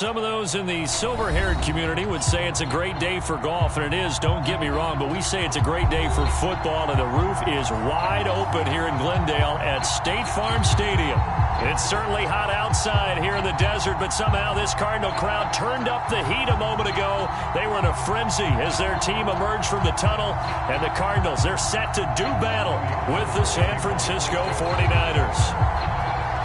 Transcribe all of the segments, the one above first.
Some of those in the silver-haired community would say it's a great day for golf, and it is, don't get me wrong, but we say it's a great day for football, and the roof is wide open here in Glendale at State Farm Stadium. It's certainly hot outside here in the desert, but somehow this Cardinal crowd turned up the heat a moment ago. They were in a frenzy as their team emerged from the tunnel, and the Cardinals, they're set to do battle with the San Francisco 49ers.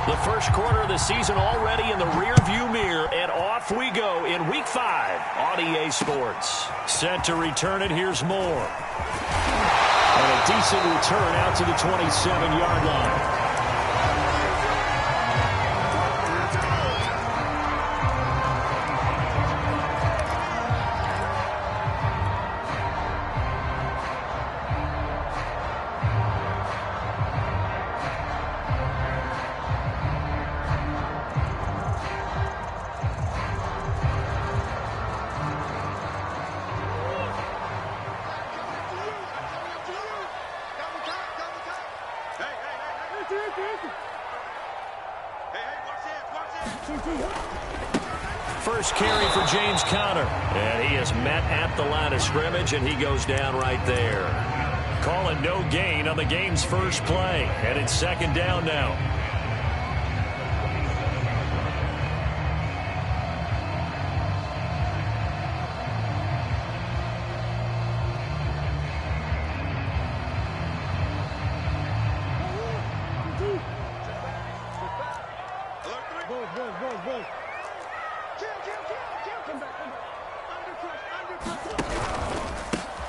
The first quarter of the season already in the rearview mirror, and off we go in Week 5 on EA Sports. Set to return it, here's Moore. And a decent return out to the 27-yard line. First carry for James Conner, and he is met at the line of scrimmage, and he goes down right there. Calling no gain on the game's first play, and it's second down now.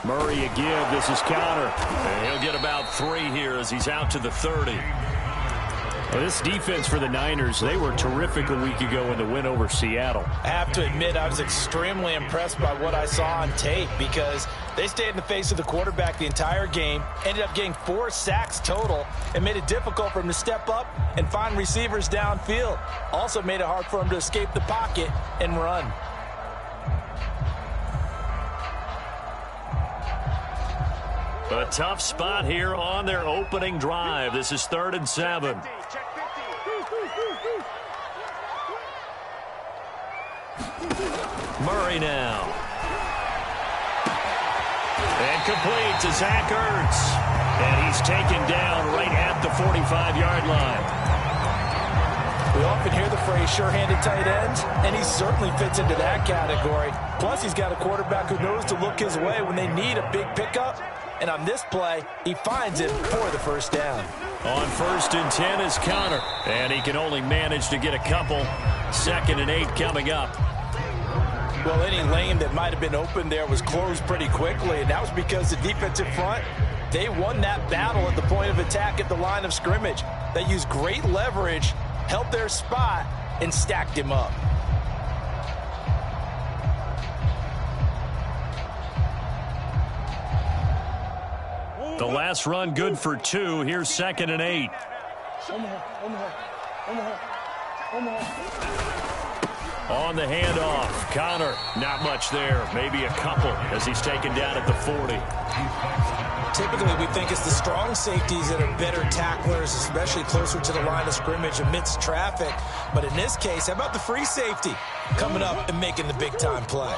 Murray a give. This is Conner. And he'll get about 3 here as he's out to the 30. Well, this defense for the Niners, they were terrific a week ago in the win over Seattle. I have to admit, I was extremely impressed by what I saw on tape because they stayed in the face of the quarterback the entire game, ended up getting 4 sacks total, and made it difficult for him to step up and find receivers downfield. Also made it hard for him to escape the pocket and run. A tough spot here on their opening drive. This is 3rd and 7. Murray now. And complete to Zach Ertz. And he's taken down right at the 45-yard line. We often hear the phrase sure-handed tight ends, and he certainly fits into that category. Plus, he's got a quarterback who knows to look his way when they need a big pickup. And on this play, he finds it for the first down. On 1st and 10 is Conner. And he can only manage to get a couple. 2nd and 8 coming up. Well, any lane that might have been open there was closed pretty quickly. And that was because the defensive front, they won that battle at the point of attack at the line of scrimmage. They used great leverage, held their spot, and stacked him up. The last run good for 2. Here's 2nd and 8. On the handoff, Conner, not much there. Maybe a couple as he's taken down at the 40. Typically, we think it's the strong safeties that are better tacklers, especially closer to the line of scrimmage amidst traffic. But in this case, how about the free safety coming up and making the big-time play?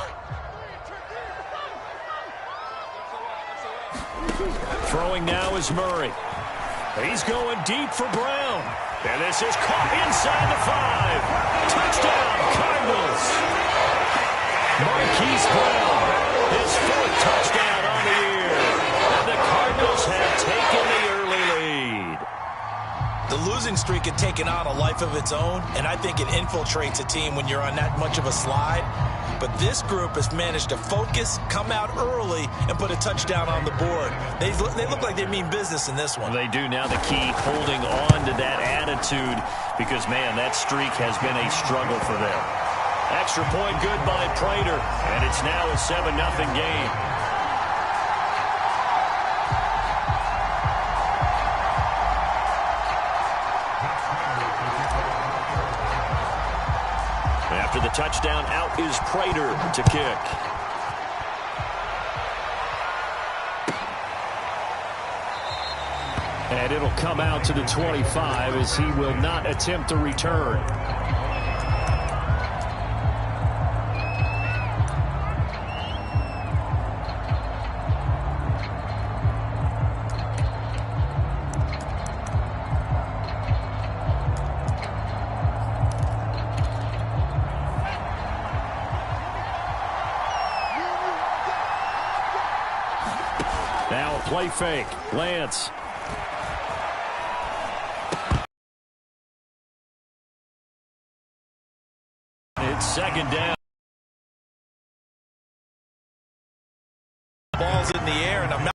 Throwing now is Murray. He's going deep for Brown. And this is caught inside the 5. Touchdown, Cardinals. Marquise Brown, his 4th touchdown on the year. And the Cardinals have taken the early lead. The losing streak had taken on a life of its own, and I think it infiltrates a team when you're on that much of a slide. But this group has managed to focus, come out early, and put a touchdown on the board. They look like they mean business in this one. They do. Now the key, holding on to that attitude because, man, that streak has been a struggle for them. Extra point good by Prater, and it's now a 7-0 game. After the touchdown, out is Prater to kick. And it'll come out to the 25 as he will not attempt to return. Play fake. Lance. It's second down. Ball's in the air, and I'm not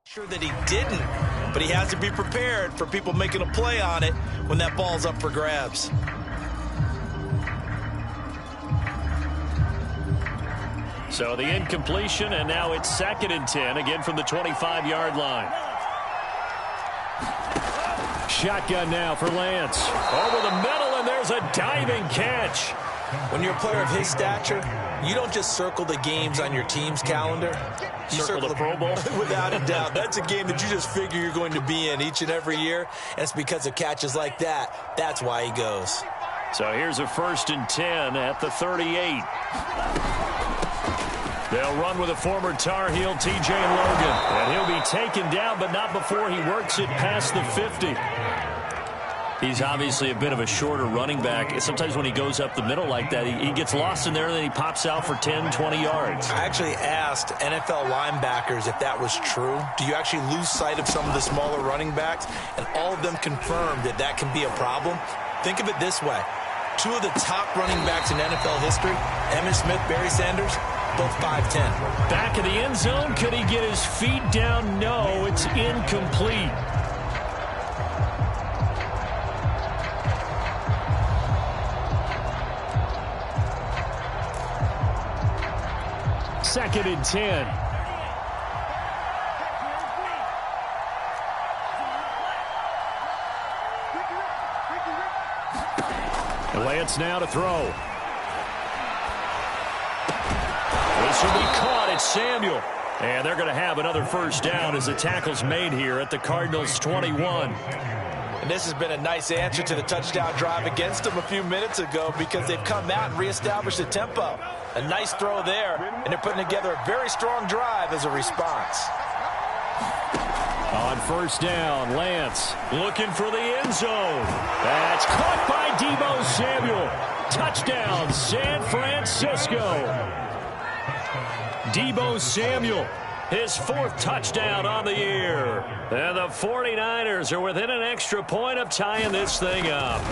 sure that he didn't, but he has to be prepared for people making a play on it when that ball's up for grabs. So the incompletion, and now it's 2nd and 10, again from the 25-yard line. Shotgun now for Lance. Over the middle, and there's a diving catch. When you're a player of his stature, you don't just circle the games on your team's calendar. You circle the Pro Bowl? Without a doubt. That's a game that you just figure you're going to be in each and every year. And it's because of catches like that. That's why he goes. So here's a 1st and 10 at the 38. They'll run with a former Tar Heel, T.J. Logan. And he'll be taken down, but not before he works it past the 50. He's obviously a bit of a shorter running back. Sometimes when he goes up the middle like that, he gets lost in there, and then he pops out for 10, 20 yards. I actually asked NFL linebackers if that was true. Do you actually lose sight of some of the smaller running backs? And all of them confirmed that that can be a problem. Think of it this way. 2 of the top running backs in NFL history, Emmitt Smith, Barry Sanders, both 5'10". Back in the end zone, could he get his feet down? No, it's incomplete. Second and 10. Lance now to throw. This will be caught. It's Samuel. And they're going to have another 1st down as the tackle's made here at the Cardinals' 21. And this has been a nice answer to the touchdown drive against them a few minutes ago because they've come out and reestablished the tempo. A nice throw there, and they're putting together a very strong drive as a response. On 1st down, Lance looking for the end zone. That's caught by Deebo Samuel. Touchdown, San Francisco. Deebo Samuel, his 4th touchdown on the year. And the 49ers are within an extra point of tying this thing up.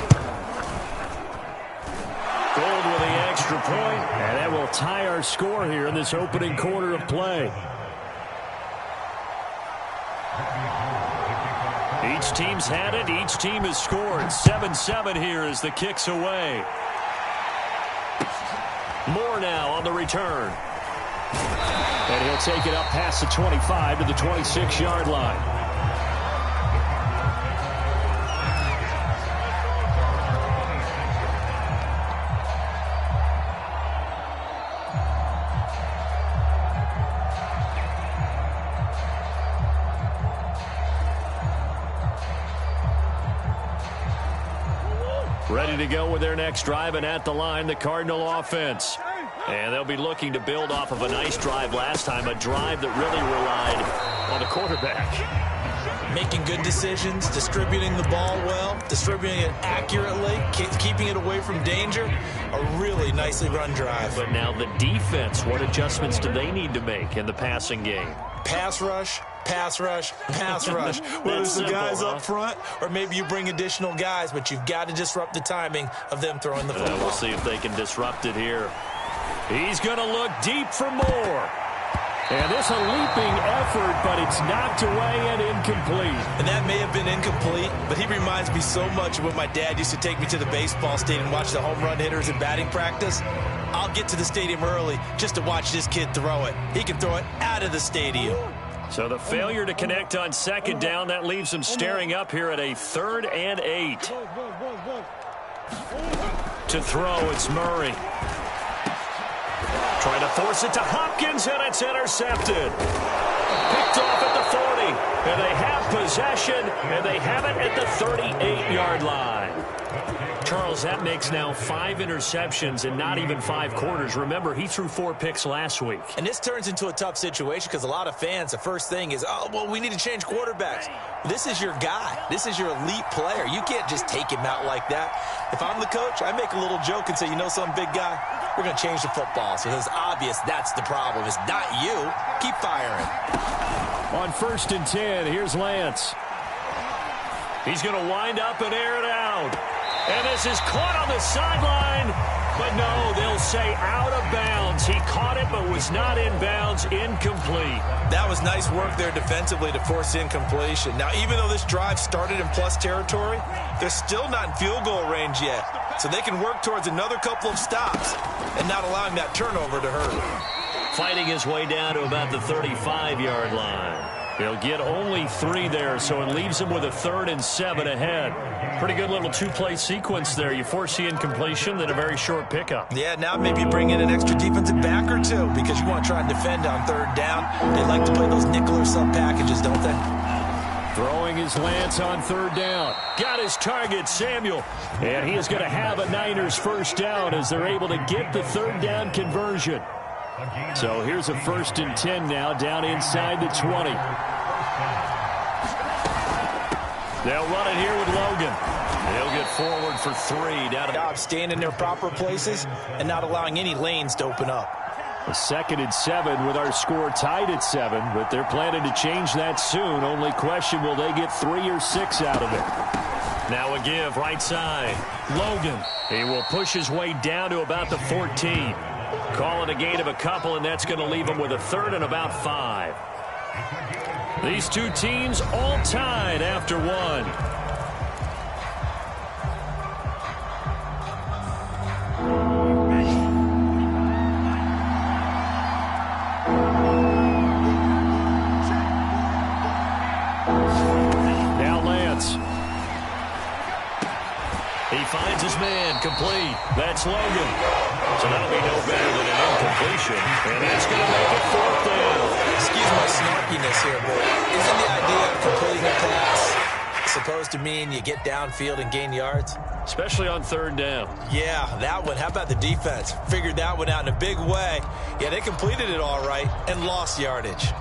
Gold with the extra point, and that will tie our score here in this opening quarter of play. Each team's had it. Each team has scored. 7-7 here as the kick's away. Moore now on the return. And he'll take it up past the 25 to the 26-yard line. Ready to go with their next drive, and at the line, the Cardinal offense. And they'll be looking to build off of a nice drive last time, a drive that really relied on the quarterback. Making good decisions, distributing the ball well, distributing it accurately, keeping it away from danger. A really nicely run drive. But now the defense, what adjustments do they need to make in the passing game? Pass rush, pass rush, pass rush. Whether it's the guys up front or maybe you bring additional guys, but you've got to disrupt the timing of them throwing the football. We'll see if they can disrupt it here. He's going to look deep for Moore. And this a leaping effort, but it's knocked away and incomplete. And that may have been incomplete, but he reminds me so much of when my dad used to take me to the baseball stadium and watch the home run hitters in batting practice. I'll get to the stadium early just to watch this kid throw it. He can throw it out of the stadium. So the failure to connect on second down, that leaves him staring up here at a 3rd and 8. To throw, it's Murray. Trying to force it to Hopkins, and it's intercepted. Picked off at the 40, and they have possession, and they have it at the 38-yard line. Charles, that makes now 5 interceptions in not even 5 quarters. Remember, he threw 4 picks last week. And this turns into a tough situation because a lot of fans, the first thing is, oh, well, we need to change quarterbacks. This is your guy. This is your elite player. You can't just take him out like that. If I'm the coach, I make a little joke and say, you know something, big guy? We're going to change the football. So it's obvious that's the problem. It's not you. Keep firing. On 1st and 10, here's Lance. He's going to wind up and air it out. And this is caught on the sideline. But no, they'll say out of bounds. He caught it but was not in bounds. Incomplete. That was nice work there defensively to force incompletion. Now, even though this drive started in plus territory, they're still not in field goal range yet. So they can work towards another couple of stops and not allowing that turnover to hurt. Fighting his way down to about the 35-yard line. He'll get only 3 there, so it leaves him with a 3rd and 7 ahead. Pretty good little 2-play sequence there. You force the incompletion, then a very short pickup. Yeah, now maybe bring in an extra defensive back or 2 because you want to try and defend on 3rd down. They like to play those nickel or sub packages, don't they? Throwing his Lance on 3rd down. Got his target, Samuel. And he is going to have a Niners 1st down as they're able to get the 3rd down conversion. So here's a 1st and 10 now, down inside the 20. They'll run it here with Logan. They'll get forward for 3. Down to staying in their proper places and not allowing any lanes to open up. A 2nd and 7 with our score tied at 7, but they're planning to change that soon. Only question, will they get 3 or 6 out of it? Now a give right side. Logan. He will push his way down to about the 14. Call it a gain of a couple, and that's going to leave him with a 3rd and about 5. These two teams all tied after 1. Now Lance. He finds his man, complete. That's Logan. So that'll be no better than an incompletion. And that's going to make it 4th down. Excuse my snarkiness here, but isn't the idea of completing a pass supposed to mean you get downfield and gain yards? Especially on 3rd down. Yeah, that one. How about the defense? Figured that one out in a big way. Yeah, they completed it all right and lost yardage.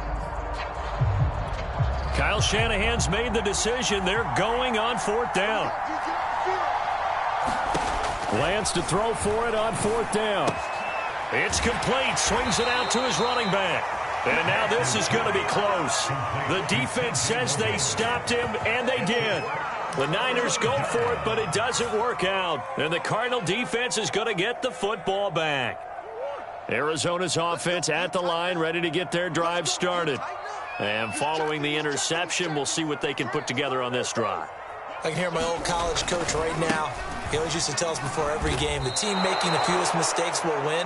Kyle Shanahan's made the decision. They're going on 4th down. Lance to throw for it on 4th down. It's complete. Swings it out to his running back. And now this is going to be close. The defense says they stopped him, and they did. The Niners go for it, but it doesn't work out. And the Cardinal defense is going to get the football back. Arizona's offense at the line, ready to get their drive started. And following the interception, we'll see what they can put together on this drive. I can hear my old college coach right now. He always used to tell us before every game, the team making the fewest mistakes will win.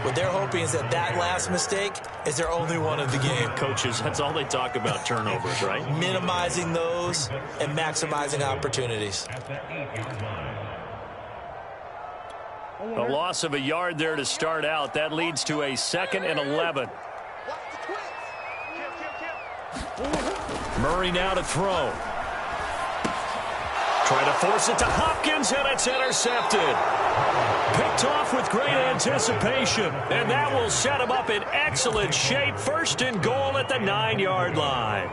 What they're hoping is that that last mistake is their only one of the game. Coaches, that's all they talk about, turnovers, right? Minimizing those and maximizing opportunities. A loss of a yard there to start out. That leads to a 2nd and 11. Murray now to throw. Trying to force it to Hopkins, and it's intercepted. Picked off with great anticipation, and that will set him up in excellent shape. 1st and goal at the 9-yard line.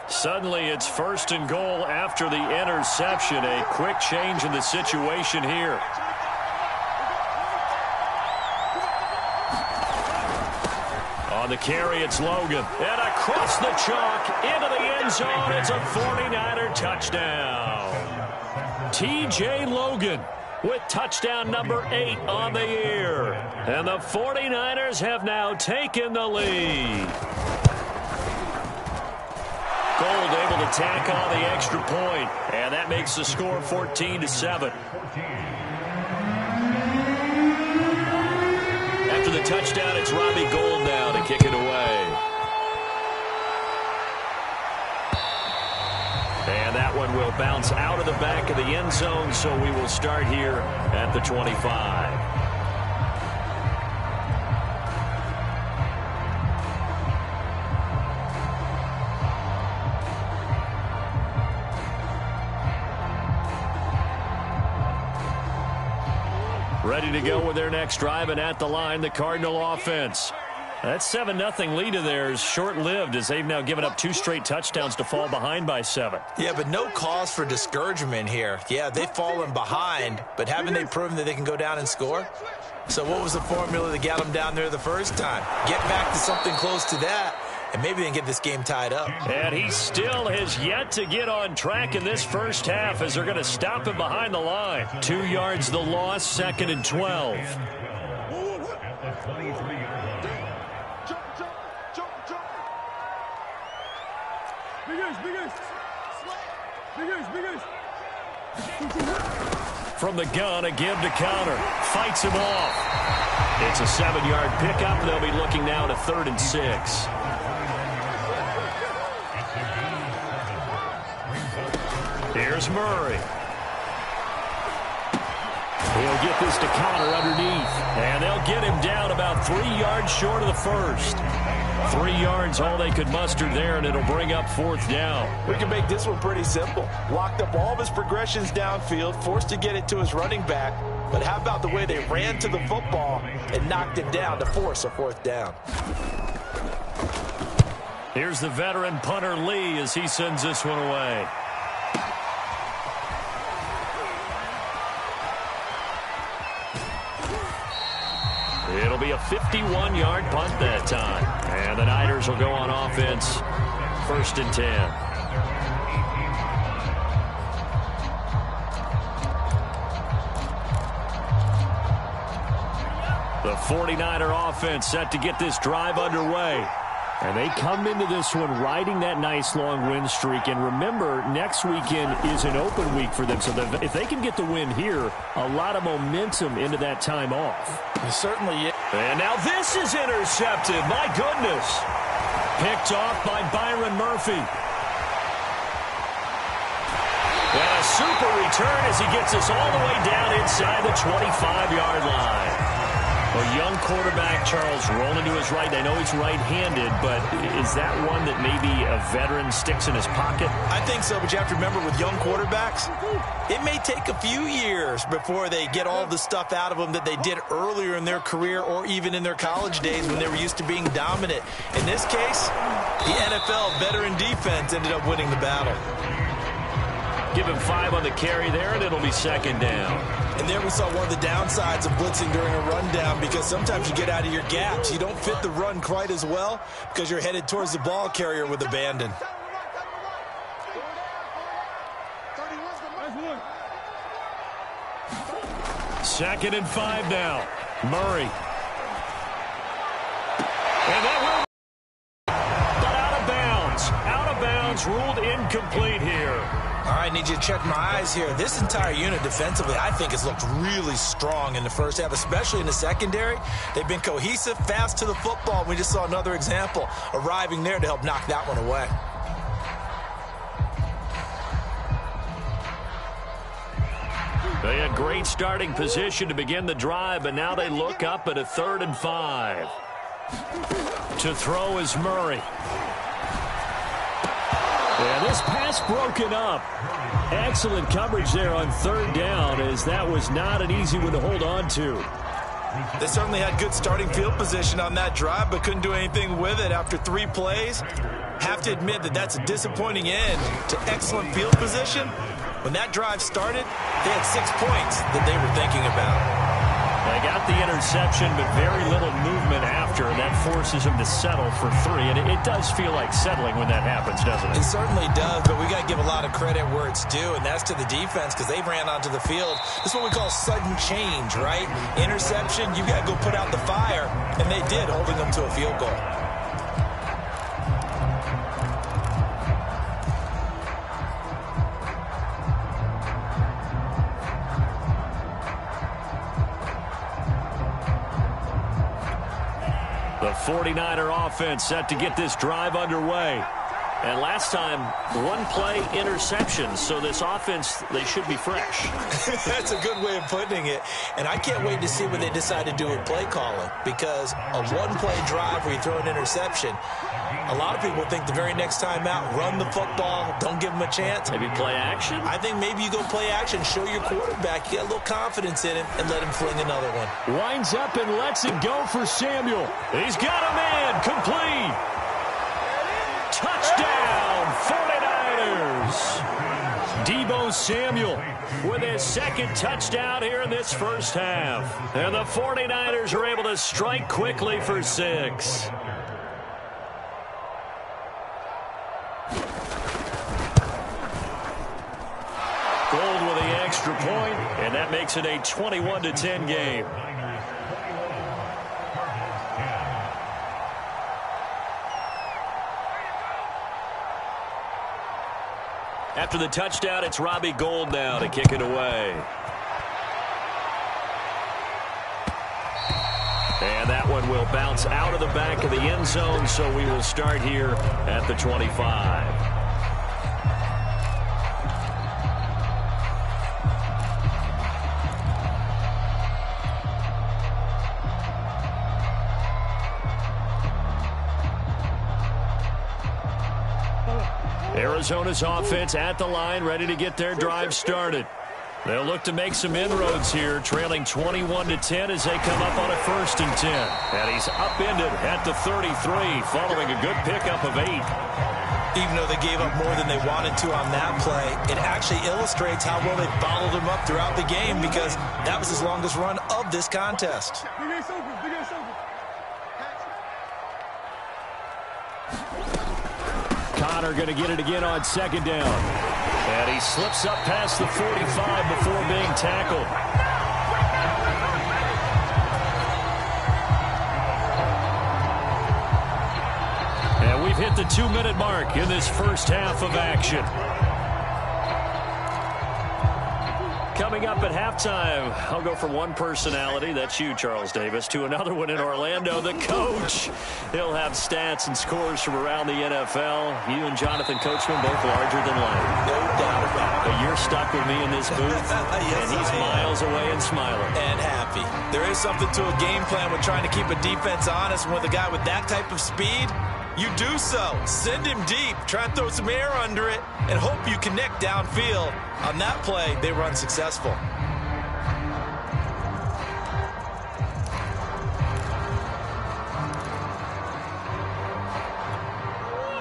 Suddenly, it's 1st and goal after the interception. A quick change in the situation here. On the carry, it's Logan. And across the chalk, into the end zone. It's a 49er touchdown. T.J. Logan. with touchdown number 8 on the year. And the 49ers have now taken the lead. Gold able to tack on the extra point, and that makes the score 14-7. After the touchdown, it's Robbie Gould now to kick it away. And that one will bounce out of the back of the end zone, so we will start here at the 25. Ready to go with their next drive, and at the line, the Cardinal offense. That 7-0 lead of theirs short-lived as they've now given up 2 straight touchdowns to fall behind by 7. Yeah, but no cause for discouragement here. Yeah, they've fallen behind, but haven't they proven that they can go down and score? So what was the formula that got them down there the first time? Get back to something close to that, and maybe they can get this game tied up. And he still has yet to get on track in this first half as they're going to stop him behind the line. 2 yards the loss, 2nd and 12. From the gun, a give to counter. Fights him off. It's a 7-yard pickup. They'll be looking now to 3rd and 6. Here's Murray. He'll get this to counter underneath. And they'll get him down about 3 yards short of the first. 3 yards, all they could muster there, and it'll bring up 4th down. We can make this one pretty simple. Locked up all of his progressions downfield, forced to get it to his running back. But how about the way they ran to the football and knocked him down to force a 4th down? Here's the veteran punter Lee as he sends this one away. It'll be a 51-yard punt that time. And the Niners will go on offense, 1st and 10. The 49er offense set to get this drive underway. And they come into this one riding that nice long win streak. And remember, next weekend is an open week for them. So if they can get the win here, a lot of momentum into that time off. Certainly, yeah. And now this is intercepted. My goodness. Picked off by Byron Murphy. And a super return as he gets us all the way down inside the 25-yard line. A young quarterback, Charles, rolling to his right. I know he's right-handed, but is that one that maybe a veteran sticks in his pocket? I think so, but you have to remember with young quarterbacks, it may take a few years before they get all the stuff out of them that they did earlier in their career or even in their college days when they were used to being dominant. In this case, the NFL veteran defense ended up winning the battle. Give him 5 on the carry there, and it'll be 2nd down. And there we saw one of the downsides of blitzing during a rundown, because sometimes you get out of your gaps. You don't fit the run quite as well because you're headed towards the ball carrier with abandon. Second and 5 now. Murray. And that will but out of bounds. Out of bounds, ruled incomplete here. All right, need you to check my eyes here. This entire unit defensively, I think, has looked really strong in the first half, especially in the secondary. They've been cohesive, fast to the football. We just saw another example arriving there to help knock that one away. They had great starting position to begin the drive, but now they look up at a 3rd and 5. To throw is Murray. Yeah, this pass broken up. Excellent coverage there on 3rd down, as that was not an easy one to hold on to. They certainly had good starting field position on that drive, but couldn't do anything with it after 3 plays. Have to admit that that's a disappointing end to excellent field position. When that drive started, they had 6 points that they were thinking about. And got the interception, but very little movement after, and that forces him to settle for 3. And it does feel like settling when that happens, doesn't it? It certainly does, but we got to give a lot of credit where it's due, and that's to the defense because they ran onto the field. This is what we call sudden change, right? Interception, you got to go put out the fire, and they did, holding them to a field goal. The 49er offense set to get this drive underway. And last time, 1 play interception. So this offense, they should be fresh. That's a good way of putting it. And I can't wait to see what they decide to do with play calling. Because a 1-play drive where you throw an interception, a lot of people think the very next time out, run the football, don't give them a chance. Maybe play action? I think maybe you go play action, show your quarterback, you get a little confidence in him, and let him fling another one. Winds up and lets it go for Samuel. He's got a man, complete. Touchdown, 49ers. Deebo Samuel with his second touchdown here in this first half. And the 49ers are able to strike quickly for 6. Gold with the extra point, and that makes it a 21-10 game. After the touchdown, it's Robbie Gould now to kick it away. And that one will bounce out of the back of the end zone, so we will start here at the 25. Arizona's offense at the line, ready to get their drive started. They'll look to make some inroads here, trailing 21-10 as they come up on a 1st and 10. And he's upended at the 33, following a good pickup of 8. Even though they gave up more than they wanted to on that play, it actually illustrates how well they followed him up throughout the game because that was his longest run of this contest. Connor going to get it again on 2nd down. And he slips up past the 45 before being tackled. And we've hit the 2-minute mark in this first half of action. Coming up at halftime, I'll go from one personality, that's you, Charles Davis, to another one in Orlando, the coach. He'll have stats and scores from around the NFL. You and Jonathan Coachman both larger than life. No doubt about it. But you're stuck with me in this booth, yes, and he's miles away and smiling. And happy. There is something to a game plan with trying to keep a defense honest. With a guy with that type of speed, you do so. Send him deep. Try and throw some air under it and hope you connect downfield. On that play, they were unsuccessful.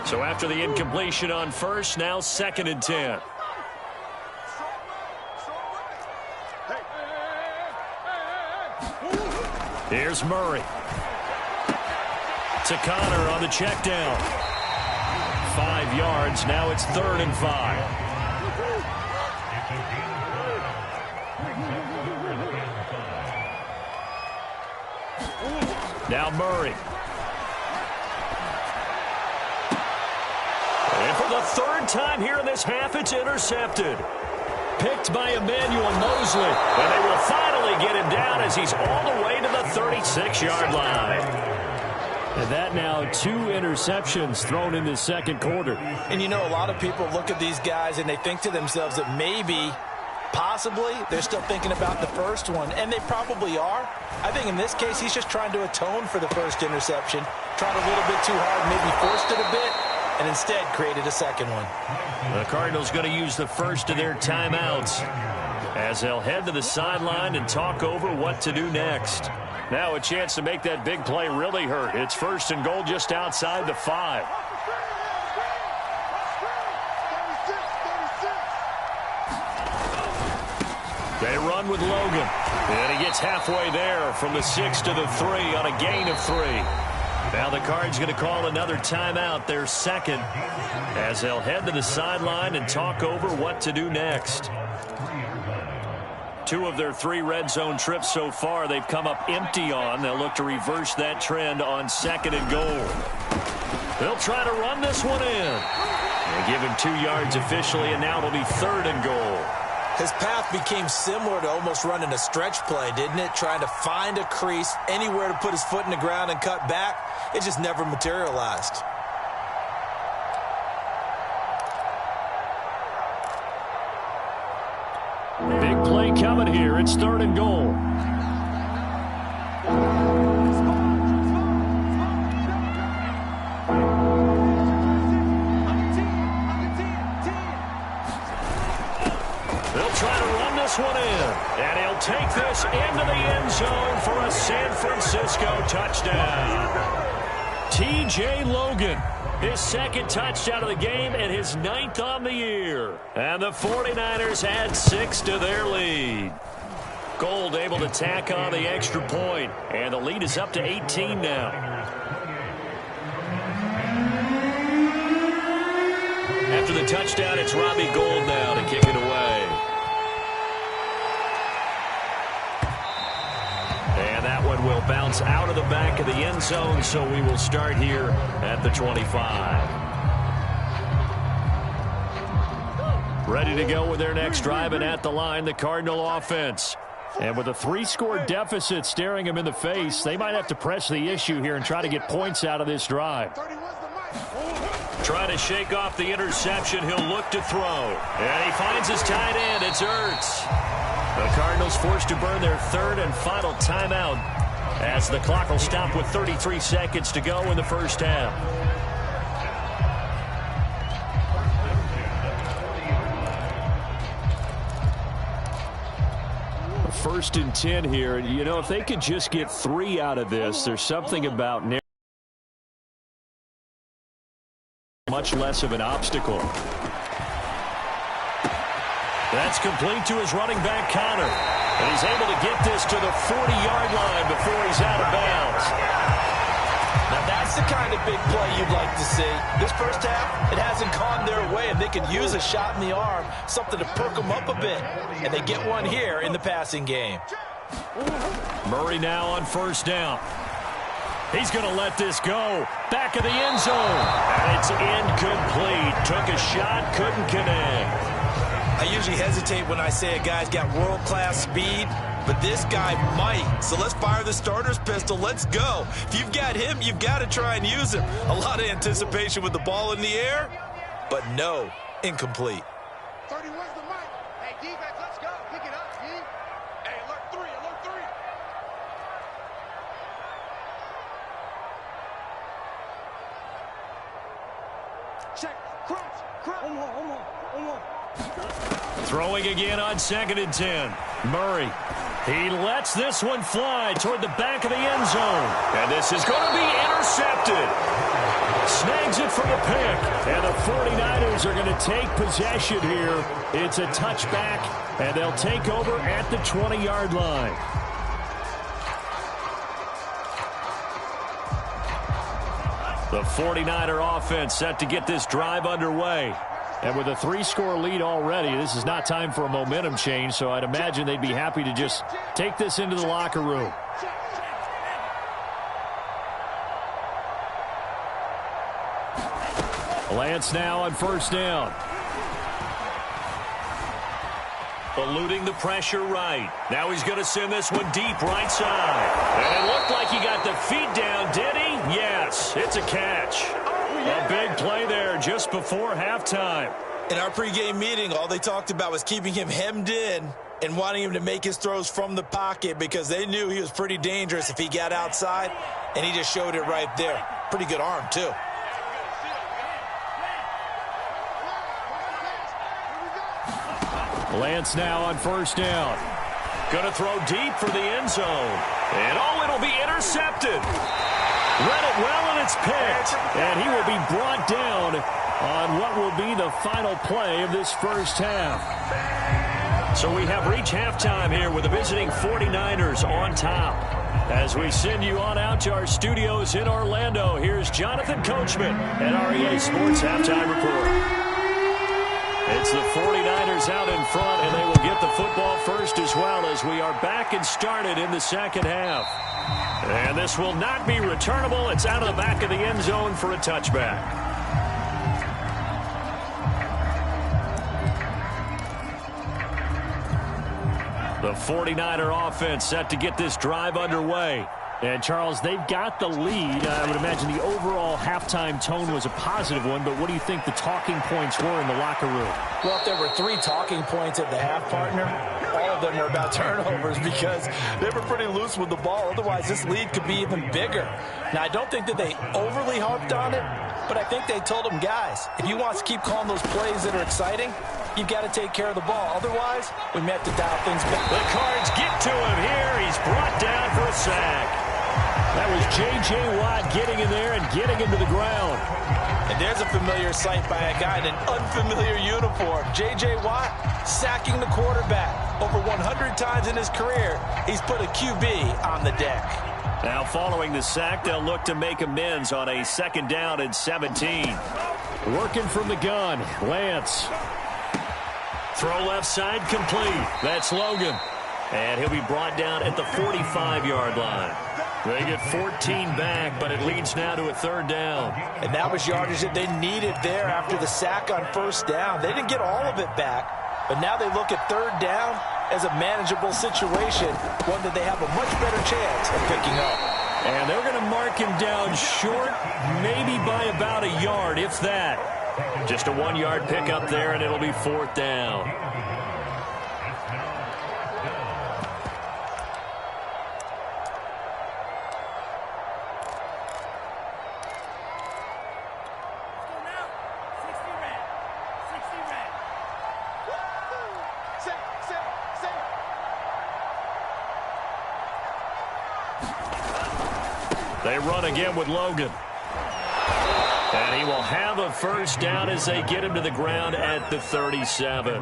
So after the incompletion on 1st, now 2nd and 10. Here's Murray. To Connor on the check down. 5 yards. Now it's 3rd and 5. Now Murray. And for the 3rd time here in this half, it's intercepted. Picked by Emmanuel Mosley. And they will finally get him down as he's all the way to the 36-yard line. And that now 2 interceptions thrown in the 2nd quarter. And you know, a lot of people look at these guys and they think to themselves that maybe, possibly, they're still thinking about the first one. And they probably are. I think in this case, he's just trying to atone for the first interception. Tried a little bit too hard, maybe forced it a bit, and instead created a 2nd one. The Cardinals going to use the first of their timeouts as they'll head to the sideline and talk over what to do next. Now a chance to make that big play really hurt. It's 1st and goal just outside the 5. They run with Logan. And he gets halfway there from the 6 to the 3 on a gain of 3. Now the Cards going to call another timeout, their second, as they'll head to the sideline and talk over what to do next. 2 of their 3 red zone trips so far they've come up empty on. They'll look to reverse that trend on 2nd and goal. They'll try to run this one in. They give him 2 yards officially, and now it'll be 3rd and goal. His path became similar to almost running a stretch play, didn't it? Trying to find a crease, anywhere to put his foot in the ground and cut back. It just never materialized. Big play coming here. It's 3rd and goal. They'll try to run this one in. And he'll take this into the end zone for a San Francisco touchdown. T.J. Logan, his 2nd touchdown of the game and his 9th on the year. And the 49ers add 6 to their lead. Gold able to tack on the extra point, and the lead is up to 18 now. After the touchdown, it's Robbie Gould now to kick it away. And that one will bounce out of the back of the end zone, so we will start here at the 25. Ready to go with their next drive, and at the line, the Cardinal offense. And with a 3-score deficit staring them in the face, they might have to press the issue here and try to get points out of this drive. Trying to shake off the interception, he'll look to throw. And he finds his tight end, it's Ertz. The Cardinals forced to burn their 3rd and final timeout as the clock will stop with 33 seconds to go in the first half. 1st and 10 here. You know, if they could just get 3 out of this, there's something about much less of an obstacle. That's complete to his running back, Connor. And he's able to get this to the 40-yard line before he's out of bounds. Now that's the kind of big play you'd like to see. This first half, it hasn't gone their way, and they could use a shot in the arm, something to perk them up a bit. And they get one here in the passing game. Murray now on 1st down. He's going to let this go. Back of the end zone. And it's incomplete. Took a shot, couldn't connect. I usually hesitate when I say a guy's got world-class speed, but this guy might. So let's fire the starter's pistol. Let's go. If you've got him, you've got to try and use him. A lot of anticipation with the ball in the air, but no, incomplete. 31's the mic. Hey, defense, let's go. Pick it up, D. Hey, alert 3, alert 3. Check, crouch. One more. Throwing again on 2nd and 10. Murray. He lets this one fly toward the back of the end zone. And this is going to be intercepted. Snags it for the pick. And the 49ers are going to take possession here. It's a touchback, and they'll take over at the 20-yard line. The 49er offense set to get this drive underway. And with a 3-score lead already, this is not time for a momentum change, so I'd imagine they'd be happy to just take this into the locker room. Lance now on 1st down. Eluding the pressure right. Now he's going to send this one deep right side. And it looked like he got the feet down, did he? Yes, it's a catch. A big play there just before halftime. In our pregame meeting, all they talked about was keeping him hemmed in and wanting him to make his throws from the pocket because they knew he was pretty dangerous if he got outside, and he just showed it right there. Pretty good arm, too. Lance now on 1st down. Going to throw deep for the end zone. And it'll be intercepted. Read it well, and it's picked. And he will be brought down on what will be the final play of this first half. So we have reached halftime here with the visiting 49ers on top. As we send you on out to our studios in Orlando, here's Jonathan Coachman at REA Sports Halftime Report. It's the 49ers out in front, and they will get the football first as well as we are back and started in the second half. And this will not be returnable. It's out of the back of the end zone for a touchback. The 49er offense set to get this drive underway. And, Charles, they've got the lead. I would imagine the overall halftime tone was a positive one, but what do you think the talking points were in the locker room? Well, if there were 3 talking points at the half, partner, all of them were about turnovers because they were pretty loose with the ball. Otherwise, this lead could be even bigger. Now, I don't think that they overly harped on it, but I think they told them, guys, if you want to keep calling those plays that are exciting, you've got to take care of the ball. Otherwise, we may have to dial things back. The Cards get to him here. He's brought down for a sack. That was J.J. Watt getting in there and getting him to the ground. And there's a familiar sight by a guy in an unfamiliar uniform. J.J. Watt sacking the quarterback. Over 100 times in his career, he's put a QB on the deck. Now following the sack, they'll look to make amends on a 2nd down and 17. Working from the gun, Lance. Throw left side complete. That's Logan. And he'll be brought down at the 45-yard line. They get 14 back, but it leads now to a 3rd down. And that was yardage that they needed there after the sack on 1st down. They didn't get all of it back, but now they look at 3rd down as a manageable situation, one that they have a much better chance of picking up. And they're going to mark him down short, maybe by about a yard, if that. Just a 1-yard pickup there, and it'll be 4th down. They run again with Logan. And he will have a 1st down as they get him to the ground at the 37.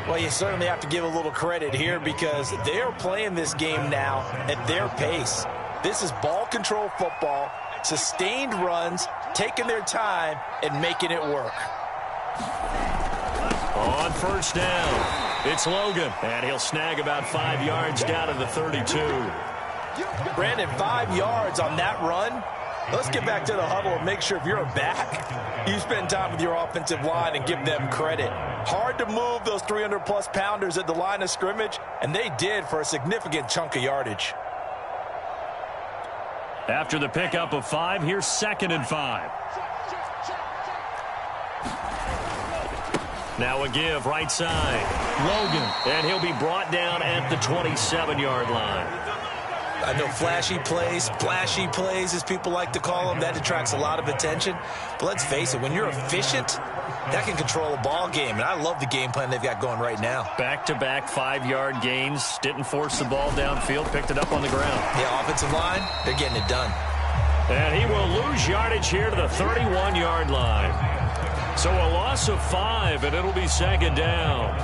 Well, you certainly have to give a little credit here because they are playing this game now at their pace. This is ball control football, sustained runs, taking their time, and making it work. On 1st down, it's Logan. And he'll snag about 5 yards down to the 32. Brandon, 5 yards on that run. Let's get back to the huddle and make sure if you're a back, you spend time with your offensive line and give them credit. Hard to move those 300-plus pounders at the line of scrimmage, and they did for a significant chunk of yardage. After the pickup of 5, here's 2nd and 5. Now a give right side. Logan, and he'll be brought down at the 27-yard line. I know flashy plays, splashy plays, as people like to call them, that attracts a lot of attention. But let's face it, when you're efficient, that can control a ball game. And I love the game plan they've got going right now. Back-to-back 5-yard gains. Didn't force the ball downfield. Picked it up on the ground. The offensive line, they're getting it done. And he will lose yardage here to the 31-yard line. So a loss of 5, and it'll be 2nd down.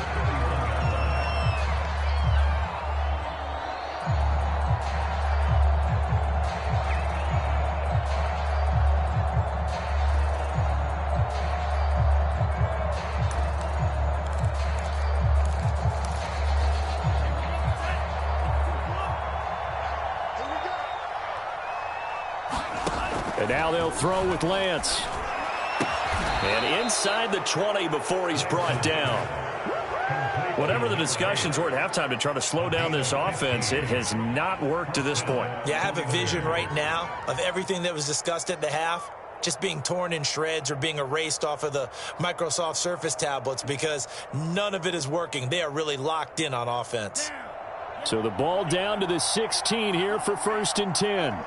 And now they'll throw with Lance. And inside the 20 before he's brought down. Whatever the discussions were at halftime to try to slow down this offense, it has not worked to this point. Yeah, I have a vision right now of everything that was discussed at the half just being torn in shreds or being erased off of the Microsoft Surface tablets because none of it is working. They are really locked in on offense. So the ball down to the 16 here for 1st and 10.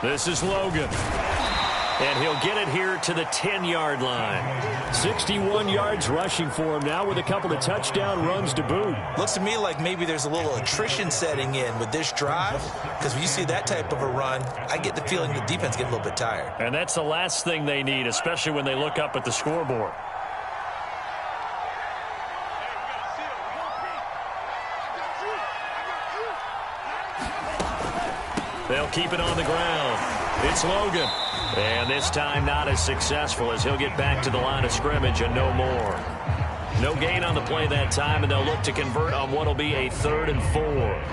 This is Logan. And he'll get it here to the 10-yard line. 61 yards rushing for him now with a couple of touchdown runs to boot. Looks to me like maybe there's a little attrition setting in with this drive, because when you see that type of a run, I get the feeling the defense getting a little bit tired. And that's the last thing they need, especially when they look up at the scoreboard. They'll keep it on the ground. It's Logan. And this time not as successful, as he'll get back to the line of scrimmage and no more. No gain on the play that time, and they'll look to convert on what will be a 3rd and 4.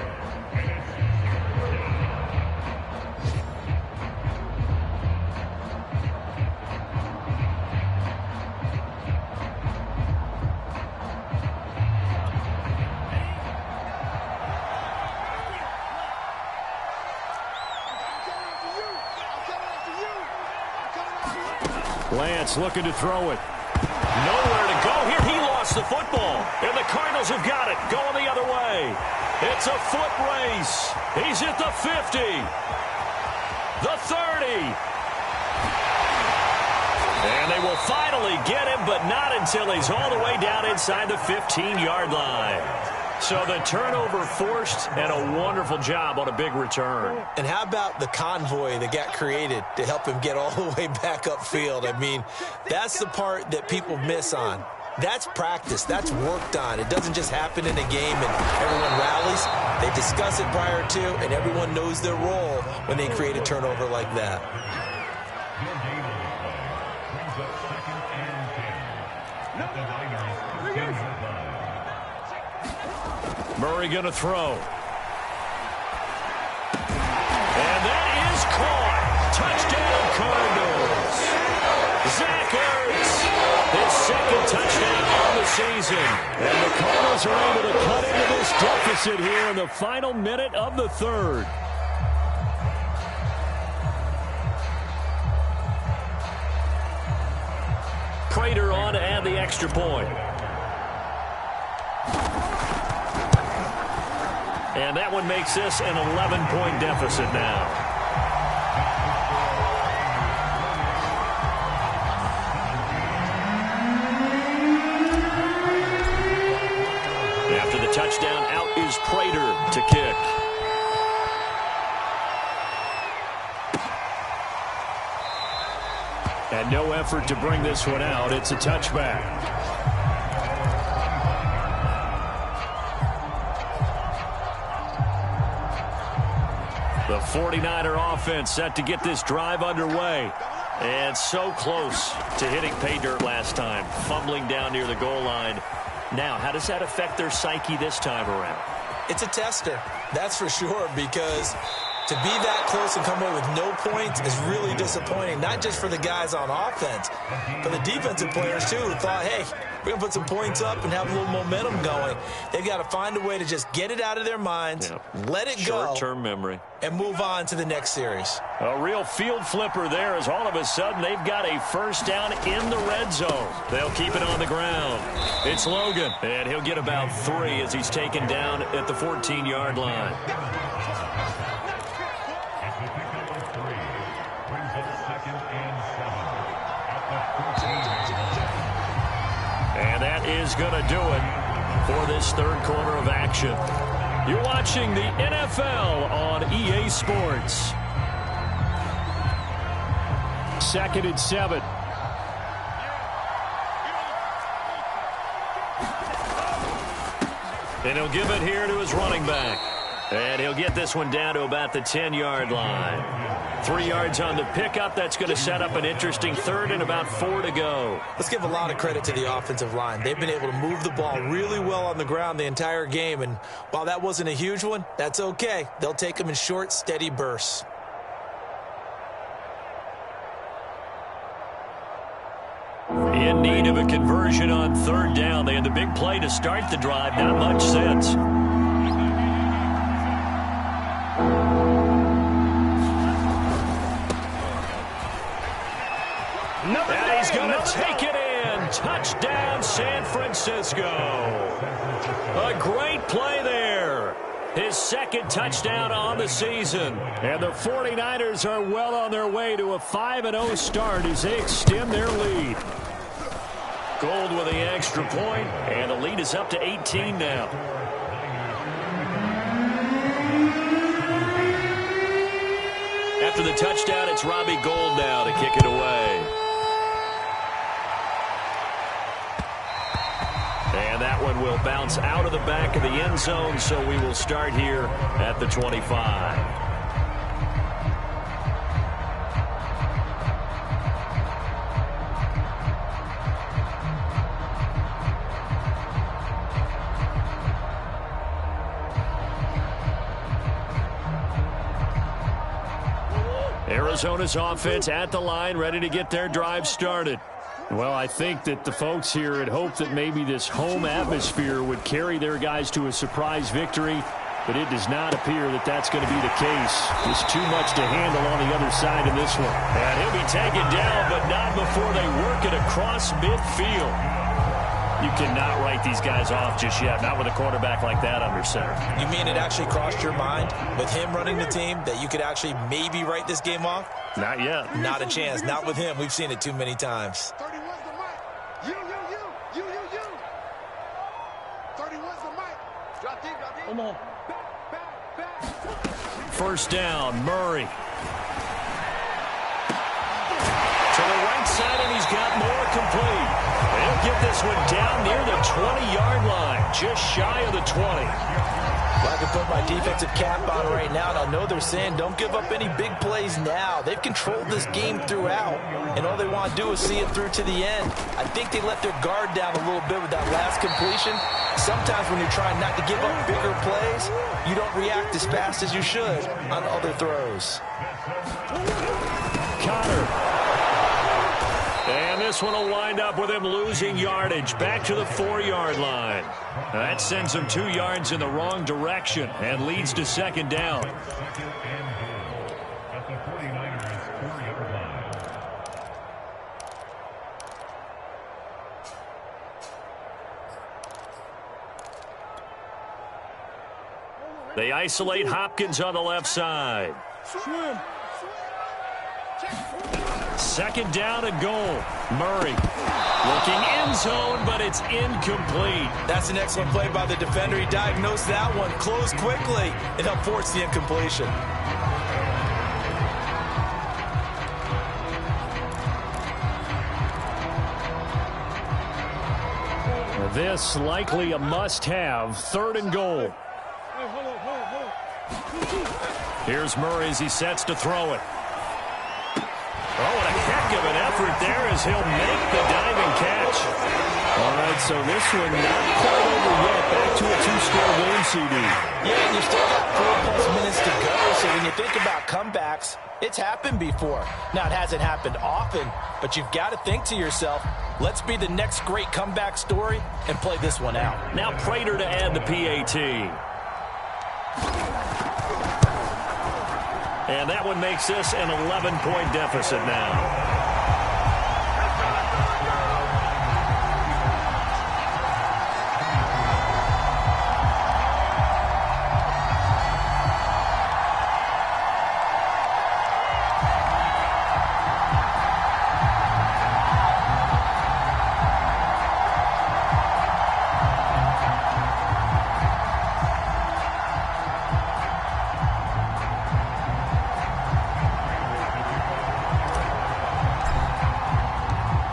Lance looking to throw it. Nowhere to go here. He lost the football. And the Cardinals have got it. Going the other way. It's a foot race. He's at the 50. The 30. And they will finally get him, but not until he's all the way down inside the 15-yard line. So the turnover forced, and a wonderful job on a big return. And how about the convoy that got created to help him get all the way back upfield? I mean, that's the part that people miss on. That's practice. That's worked on. It doesn't just happen in a game and everyone rallies. They discuss it prior to, and everyone knows their role when they create a turnover like that. Murray going to throw. And that is caught. Touchdown, Cardinals. Zach Ertz, his 2nd touchdown on the season. And the Cardinals are able to cut into this deficit here in the final minute of the 3rd. Prater on to add the extra point. And that one makes this an 11-point deficit now. After the touchdown, out is Prater to kick. And no effort to bring this one out. It's a touchback. The 49er offense set to get this drive underway. And so close to hitting pay dirt last time. Fumbling down near the goal line. Now, how does that affect their psyche this time around? It's a tester, that's for sure, because to be that close and come away with no points is really disappointing, not just for the guys on offense, but the defensive players, too, who thought, hey, we're going to put some points up and have a little momentum going. They've got to find a way to just get it out of their minds, let it go. Short-term memory. And move on to the next series. A real field flipper there, as all of a sudden they've got a first down in the red zone. They'll keep it on the ground. It's Logan, and he'll get about 3 as he's taken down at the 14-yard line. And that is going to do it for this 3rd quarter of action. You're watching the NFL on EA Sports. 2nd and 7. And he'll give it here to his running back. And he'll get this one down to about the 10-yard line. 3 yards on the pickup. That's going to set up an interesting 3rd and about 4 to go. Let's give a lot of credit to the offensive line. They've been able to move the ball really well on the ground the entire game. And while that wasn't a huge one, that's okay. They'll take them in short, steady bursts. In need of a conversion on 3rd down. They had the big play to start the drive. Not much sense. And he's going to take it in. Touchdown, San Francisco. A great play there. His second touchdown on the season. And the 49ers are well on their way to a 5-0 start as they extend their lead. Gold with the extra point, and the lead is up to 18 now. After the touchdown, it's Robbie Gould now to kick it away. And that one will bounce out of the back of the end zone, so we will start here at the 25. Arizona's offense at the line, ready to get their drive started. Well, I think that the folks here had hoped that maybe this home atmosphere would carry their guys to a surprise victory, but it does not appear that that's going to be the case. Just too much to handle on the other side in this one. And he'll be taken down, but not before they work it across midfield. You cannot write these guys off just yet, not with a quarterback like that under center. You mean it actually crossed your mind with him running the team that you could actually maybe write this game off? Not yet. Not a chance. Not with him. We've seen it too many times. 31's the mic. You. 31's the mic. Drop deep. Come on. Back. First down, Murray. To the right side, and he's got more complete. They'll get this one down near the 20-yard line, just shy of the 20. I can put my defensive cap on right now, and I know they're saying don't give up any big plays now. They've controlled this game throughout, and all they want to do is see it through to the end. I think they let their guard down a little bit with that last completion. Sometimes when you're trying not to give up bigger plays, you don't react as fast as you should on other throws. Connor. And this one will wind up with him losing yardage back to the 4-yard line. That sends him 2 yards in the wrong direction and leads to second down. They isolate Hopkins on the left side. Second down and goal. Murray looking end zone, but it's incomplete. That's an excellent play by the defender. He diagnosed that one, closed quickly, and helped force the incompletion. This likely a must-have. Third and goal. Here's Murray as he sets to throw it. Oh, what a heck of an effort there as he'll make the diving catch. All right, so this one not quite over yet. Back to a 2-score game, CD. Yeah, and you still got 4+ minutes to go, so when you think about comebacks, it's happened before. Now, it hasn't happened often, but you've got to think to yourself, let's be the next great comeback story and play this one out. Now Prater to add the PAT. And that one makes this an 11-point deficit now.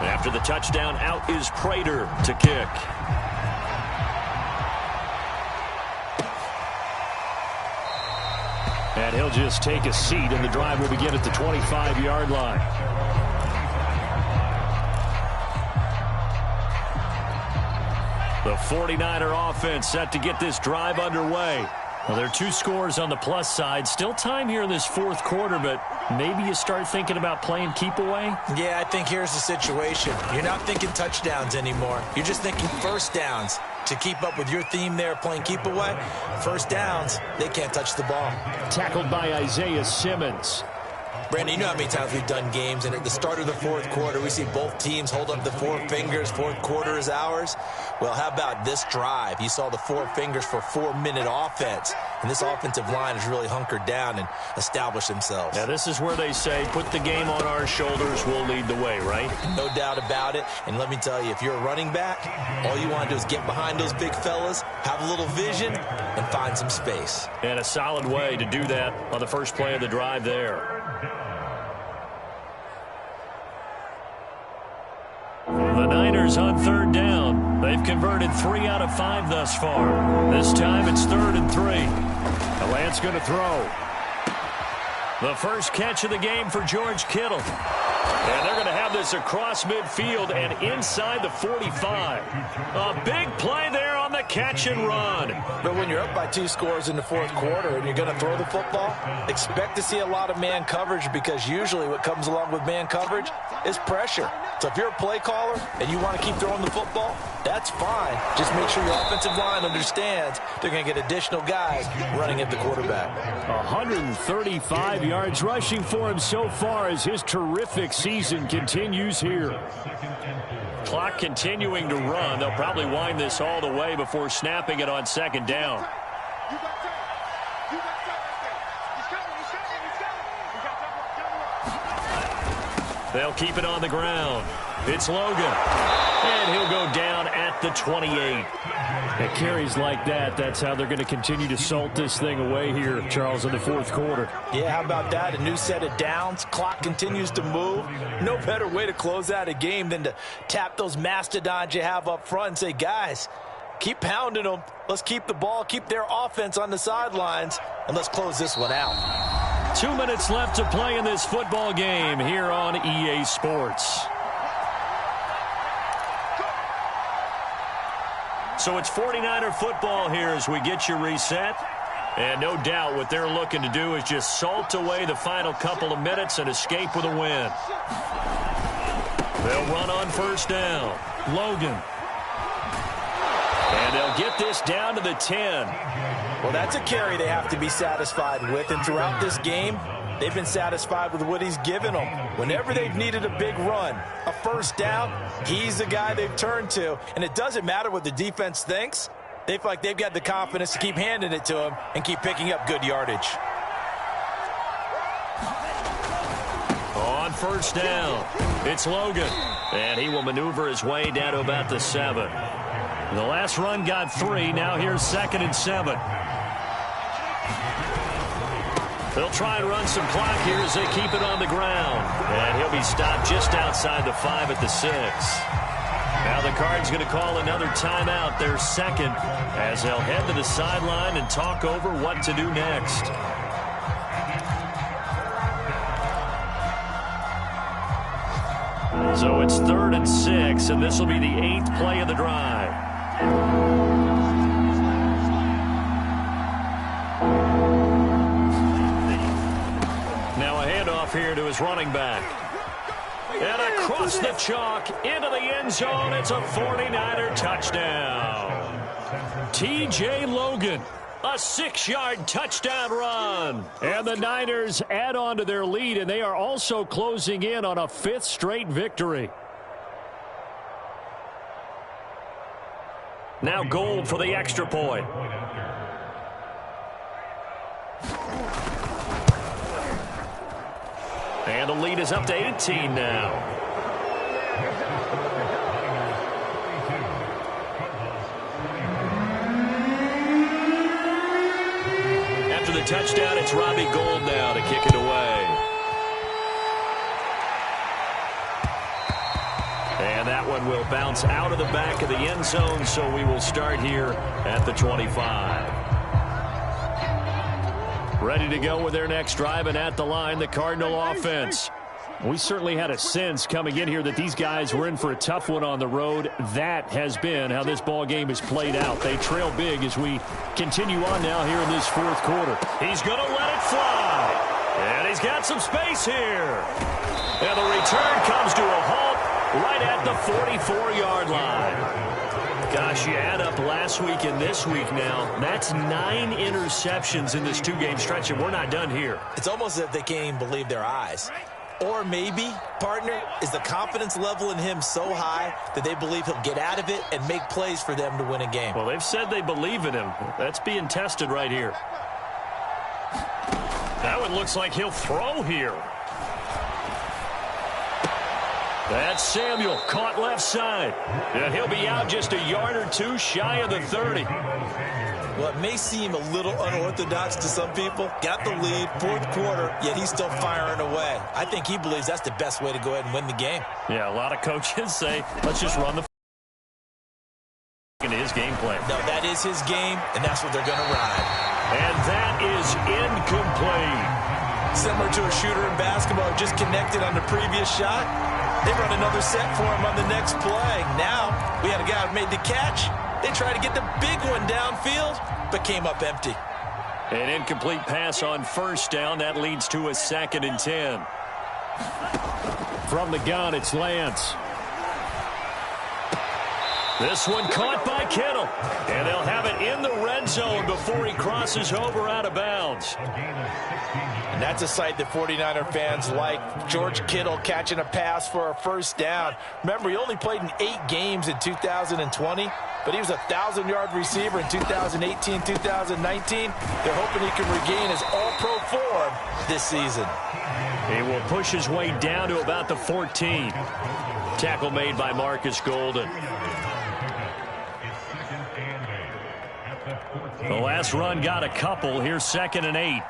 After the touchdown, out is Prater to kick. And he'll just take a seat, and the drive will begin at the 25-yard line. The 49er offense set to get this drive underway. Well, there are 2 scores on the plus side. Still time here in this fourth quarter, but maybe you start thinking about playing keep away? Yeah, I think here's the situation. You're not thinking touchdowns anymore. You're just thinking first downs. To keep up with your theme there, playing keep away, first downs, they can't touch the ball. Tackled by Isaiah Simmons. Brandon, you know how many times we've done games, and at the start of the fourth quarter, we see both teams hold up the 4 fingers, fourth quarter is ours. Well, how about this drive? You saw the four fingers for 4-minute offense, and this offensive line has really hunkered down and established themselves. Now, this is where they say, put the game on our shoulders, we'll lead the way, right? No doubt about it, and let me tell you, if you're a running back, all you want to do is get behind those big fellas, have a little vision, and find some space. And a solid way to do that on the first play of the drive there. The Niners on third down. They've converted 3 out of 5 thus far. This time it's 3rd and 3. Lance going to throw. The first catch of the game for George Kittle. And they're going to have this across midfield and inside the 45. A big play there on the catch and run. But when you're up by 2 scores in the 4th quarter and you're going to throw the football, expect to see a lot of man coverage, because usually what comes along with man coverage is pressure. So if you're a play caller and you want to keep throwing the football, that's fine. Just make sure your offensive line understands they're going to get additional guys running at the quarterback. 135 yards rushing for him so far as his terrific season continues here. Clock continuing to run. They'll probably wind this all the way before snapping it on 2nd down. They'll keep it on the ground. It's Logan. And he'll go down at the 28. At carries like that, that's how they're going to continue to salt this thing away here, Charles, in the 4th quarter. Yeah, how about that? A new set of downs. Clock continues to move. No better way to close out a game than to tap those mastodons you have up front and say, guys, keep pounding them. Let's keep the ball, keep their offense on the sidelines, and let's close this one out. 2 minutes left to play in this football game here on EA Sports. So it's 49er football here as we get you reset. And no doubt what they're looking to do is just salt away the final couple of minutes and escape with a win. They'll run on 1st down. Logan. And they'll get this down to the 10. Well, that's a carry they have to be satisfied with. And throughout this game, they've been satisfied with what he's given them. Whenever they've needed a big run, a 1st down, he's the guy they've turned to. And it doesn't matter what the defense thinks. They feel like they've got the confidence to keep handing it to him and keep picking up good yardage. On 1st down, it's Logan. And he will maneuver his way down to about the 7. The last run got 3. Now here's 2nd and 7. They'll try and run some clock here as they keep it on the ground. And he'll be stopped just outside the 5 at the 6. Now the Cards going to call another timeout, their 2nd, as they'll head to the sideline and talk over what to do next. So it's 3rd and 6, and this will be the 8th play of the drive. Now a handoff here to his running back. And across the chalk into the end zone. It's a 49er touchdown. T.J. Logan, a 6-yard touchdown run. And the Niners add on to their lead, and they are also closing in on a 5th straight victory. Now Gold for the extra point. And the lead is up to 18 now. After the touchdown, it's Robbie Gould now to kick it away. And that one will bounce out of the back of the end zone, so we will start here at the 25. Ready to go with their next drive, and at the line, the Cardinal offense. We certainly had a sense coming in here that these guys were in for a tough one on the road. That has been how this ball game has played out. They trail big as we continue on now here in this 4th quarter. He's going to let it fly. And he's got some space here. And the return comes to a halt right at the 44-yard line. Gosh, you add up last week and this week now, that's 9 interceptions in this 2-game stretch, and we're not done here. It's almost as if they can't even believe their eyes. Or maybe, partner, is the confidence level in him so high that they believe he'll get out of it and make plays for them to win a game. Well, they've said they believe in him. That's being tested right here. That one looks like he'll throw here. That's Samuel, caught left side. And he'll be out just a yard or two shy of the 30. Well, it may seem a little unorthodox to some people. Got the lead, fourth quarter, yet he's still firing away. I think he believes that's the best way to go ahead and win the game. Yeah, a lot of coaches say, let's just run the into his game plan. No, that is his game, and that's what they're going to ride. And that is incomplete. Similar to a shooter in basketball, just connected on the previous shot. They run another set for him on the next play. Now, we had a guy who made the catch. They tried to get the big one downfield, but came up empty. An incomplete pass on first down. That leads to a 2nd and 10. From the gun, it's Lance. This one caught by Kittle. And they'll have it in the red zone before he crosses over out of bounds. And that's a sight that 49er fans like. George Kittle catching a pass for a first down. Remember, he only played in 8 games in 2020, but he was a 1,000-yard receiver in 2018, 2019. They're hoping he can regain his all-pro form this season. He will push his way down to about the 14. Tackle made by Marcus Golden. The last run got a couple. Here's 2nd and 8.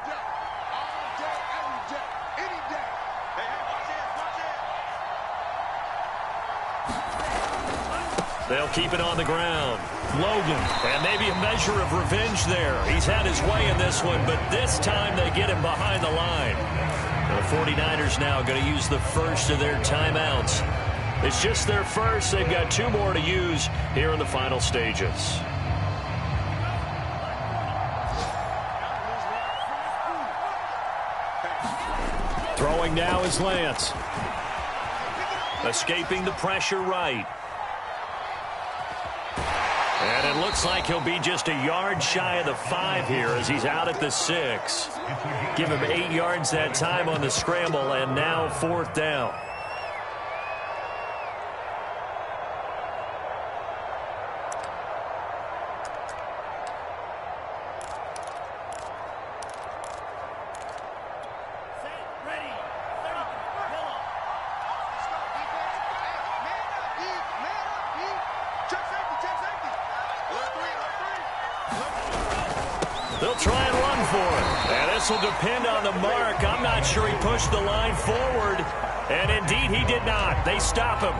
They'll keep it on the ground. Logan, and maybe a measure of revenge there. He's had his way in this one, but this time they get him behind the line. The 49ers now going to use the first of their timeouts. It's just their first. They've got 2 more to use here in the final stages. Throwing now is Lance. Escaping the pressure right. And it looks like he'll be just a yard shy of the 5 here as he's out at the 6. Give him 8 yards that time on the scramble, and now 4th down. They'll try and run for it. And this will depend on the mark. I'm not sure he pushed the line forward. And indeed, he did not. They stop him.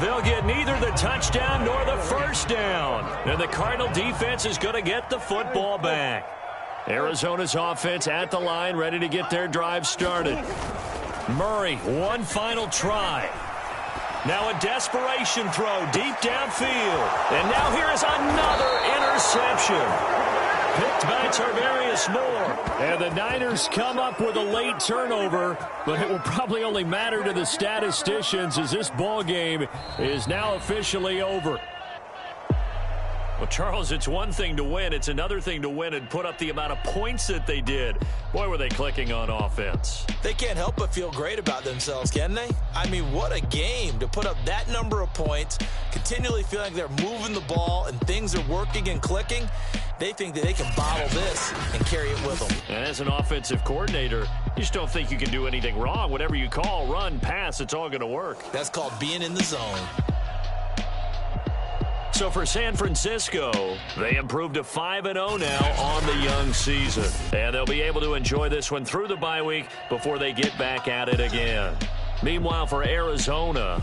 They'll get neither the touchdown nor the first down. And the Cardinal defense is going to get the football back. Arizona's offense at the line, ready to get their drive started. Murray, one final try. Now a desperation throw deep downfield. And now here is another interception. Picked by Tarvarius Moore. And the Niners come up with a late turnover, but it will probably only matter to the statisticians as this ball game is now officially over. Well, Charles, it's one thing to win. It's another thing to win and put up the amount of points that they did. Boy, were they clicking on offense. They can't help but feel great about themselves, can they? I mean, what a game to put up that number of points, continually feeling they're moving the ball and things are working and clicking. They think that they can bottle this and carry it with them. And as an offensive coordinator, you just don't think you can do anything wrong. Whatever you call, run, pass, it's all going to work. That's called being in the zone. So for San Francisco, they improved to 5-0 now on the young season. And they'll be able to enjoy this one through the bye week before they get back at it again. Meanwhile, for Arizona,